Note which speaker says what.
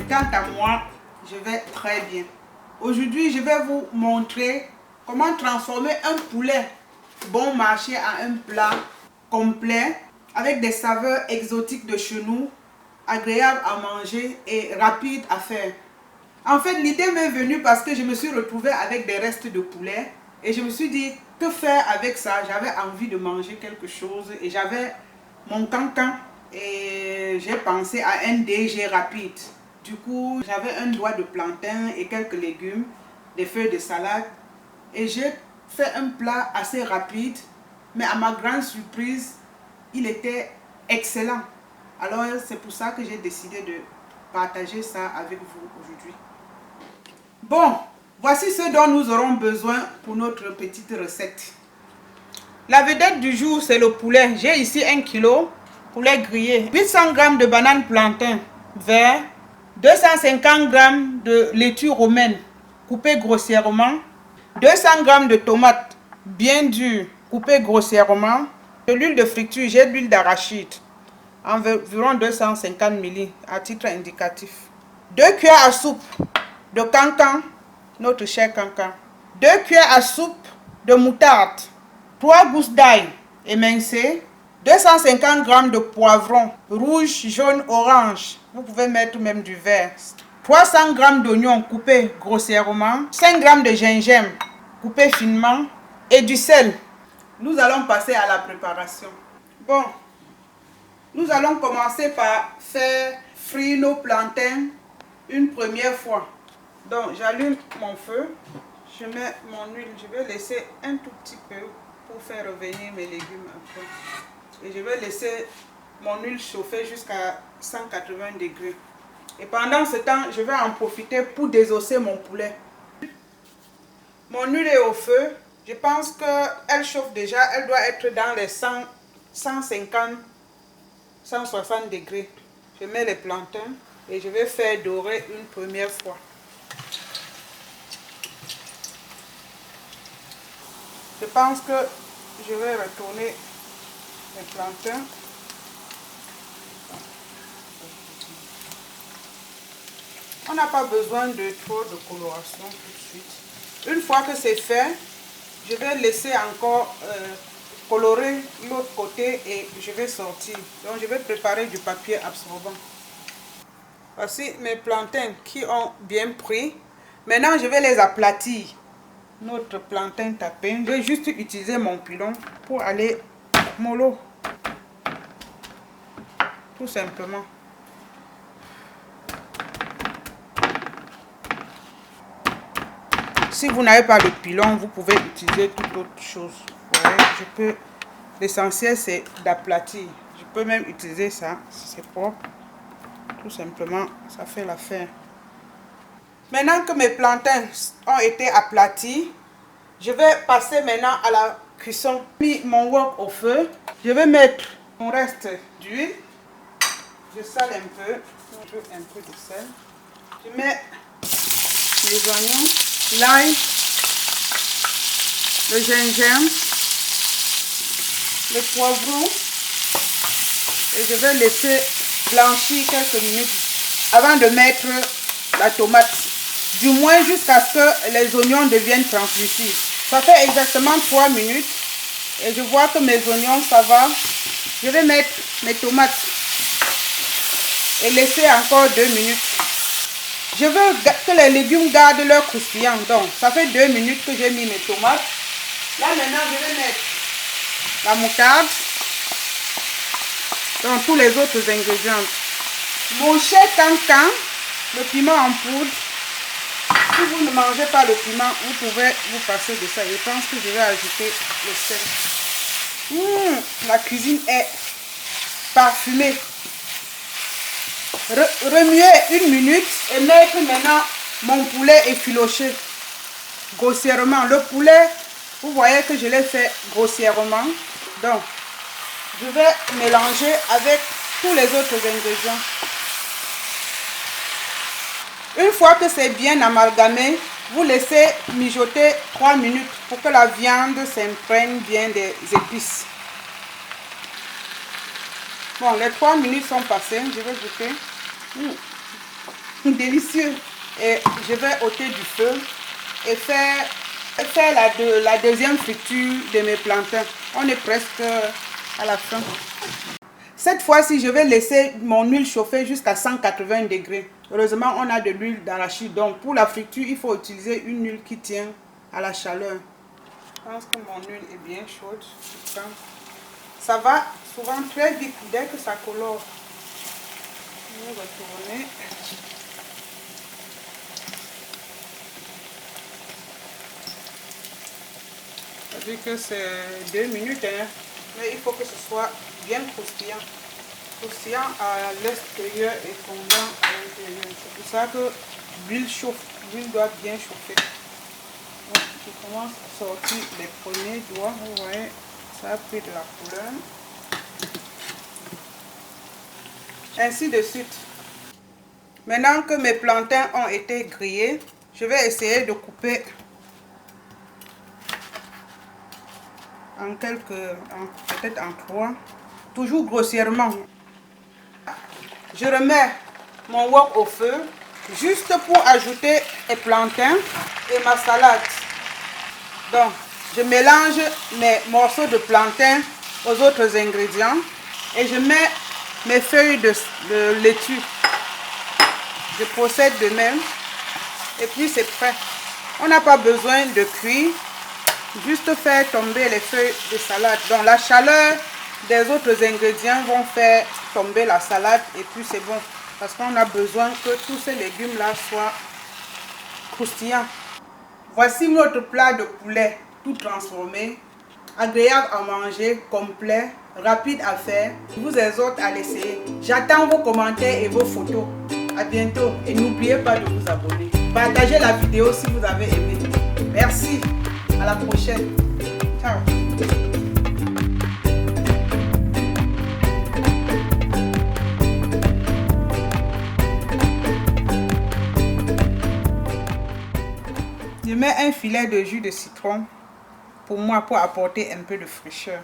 Speaker 1: Quant à moi, je vais très bien. Aujourd'hui, je vais vous montrer comment transformer un poulet bon marché en un plat complet avec des saveurs exotiques de chez nous, agréable à manger et rapide à faire. En fait, l'idée m'est venue parce que je me suis retrouvée avec des restes de poulet et je me suis dit, que faire avec ça? J'avais envie de manger quelque chose et j'avais mon cancan et j'ai pensé à un DG rapide. Du coup, j'avais un doigt de plantain et quelques légumes, des feuilles de salade et j'ai fait un plat assez rapide, mais à ma grande surprise, il était excellent. Alors c'est pour ça que j'ai décidé de partager ça avec vous aujourd'hui. Bon, voici ce dont nous aurons besoin pour notre petite recette. La vedette du jour, c'est le poulet. J'ai ici 1 kg poulet grillé, 800 g de bananes plantain vert, 250 g de laitue romaine coupée grossièrement, 200 g de tomates bien dures coupées grossièrement, de l'huile de friture, j'ai de l'huile d'arachide, environ 250 ml à titre indicatif, 2 cuillères à soupe de cancan, notre cher cancan, 2 cuillères à soupe de moutarde, 3 gousses d'ail émincées, 250 g de poivron rouge, jaune, orange, vous pouvez mettre même du vert, 300 g d'oignons coupés grossièrement, 5 g de gingembre coupé finement et du sel. Nous allons passer à la préparation. Bon, nous allons commencer par faire frire nos plantains une première fois. Donc j'allume mon feu, je mets mon huile, je vais laisser un tout petit peu pour faire revenir mes légumes après. Et je vais laisser mon huile chauffer jusqu'à 180 degrés. Et pendant ce temps, je vais en profiter pour désosser mon poulet. Mon huile est au feu. Je pense qu'elle chauffe déjà. Elle doit être dans les 150, 160 degrés. Je mets les plantains et je vais faire dorer une première fois. Je pense que je vais retourner les plantains. On n'a pas besoin de trop de coloration tout de suite. Une fois que c'est fait, je vais laisser encore colorer l'autre côté et je vais sortir. Donc je vais préparer du papier absorbant. Voici mes plantains qui ont bien pris. Maintenant je vais les aplatir. Notre plantain tapé. Je vais juste utiliser mon pilon pour aller mollo. Tout simplement. Si vous n'avez pas de pilon, vous pouvez utiliser toute autre chose. Ouais, l'essentiel c'est d'aplatir. Je peux même utiliser ça, si c'est propre. Tout simplement, ça fait l'affaire. Maintenant que mes plantains ont été aplatis, je vais passer maintenant à la cuisson. J'ai mis mon wok au feu. Je vais mettre mon reste d'huile. Je sale un peu de sel. Je mets les oignons, l'ail, le gingembre, le poivron et je vais laisser blanchir quelques minutes avant de mettre la tomate. Du moins jusqu'à ce que les oignons deviennent translucides. Ça fait exactement 3 minutes et je vois que mes oignons ça va. Je vais mettre mes tomates et laisser encore 2 minutes. Je veux que les légumes gardent leur croustillant. Donc, ça fait 2 minutes que j'ai mis mes tomates. Là, maintenant, je vais mettre la moutarde. Donc, tous les autres ingrédients. Mon cher cancan, le piment en poudre. Si vous ne mangez pas le piment, vous pouvez vous passer de ça. Je pense que je vais ajouter le sel. La cuisine est parfumée. Remuer 1 minute et mettre maintenant mon poulet effiloché grossièrement. Le poulet, vous voyez que je l'ai fait grossièrement. Donc, je vais mélanger avec tous les autres ingrédients. Une fois que c'est bien amalgamé, vous laissez mijoter 3 minutes pour que la viande s'imprègne bien des épices. Bon, les 3 minutes sont passées, je vais goûter. délicieux. Et je vais ôter du feu et faire la deuxième friture de mes plantains. On est presque à la fin. Cette fois-ci, je vais laisser mon huile chauffer jusqu'à 180 degrés. Heureusement, on a de l'huile d'arachide. Donc, pour la friture, il faut utiliser une huile qui tient à la chaleur. Je pense que mon huile est bien chaude. Ça va souvent très vite dès que ça colore. Je vais retourner. Ça dit que c'est 2 minutes, hein. Mais il faut que ce soit bien croustillant. Croustillant à l'extérieur et fondant à l'intérieur. C'est pour ça que l'huile chauffe. L'huile doit bien chauffer. Donc, je commence à sortir les premiers doigts. Vous voyez, ça a pris de la couleur. Ainsi de suite. Maintenant que mes plantains ont été grillés, je vais essayer de couper en peut-être en 3, toujours grossièrement. Je remets mon wok au feu, juste pour ajouter les plantains et ma salade. Donc, je mélange mes morceaux de plantain aux autres ingrédients et je mets mes feuilles de laitue. Je procède de même et puis c'est prêt. On n'a pas besoin de cuire, juste faire tomber les feuilles de salade. Donc la chaleur des autres ingrédients vont faire tomber la salade et puis c'est bon. Parce qu'on a besoin que tous ces légumes là soient croustillants. Voici notre plat de poulet tout transformé, agréable à manger, complet, rapide à faire. Je vous exhorte à l'essayer. J'attends vos commentaires et vos photos. À bientôt et n'oubliez pas de vous abonner. Partagez la vidéo si vous avez aimé. Merci. À la prochaine. Ciao. Je mets un filet de jus de citron pour moi pour apporter un peu de fraîcheur.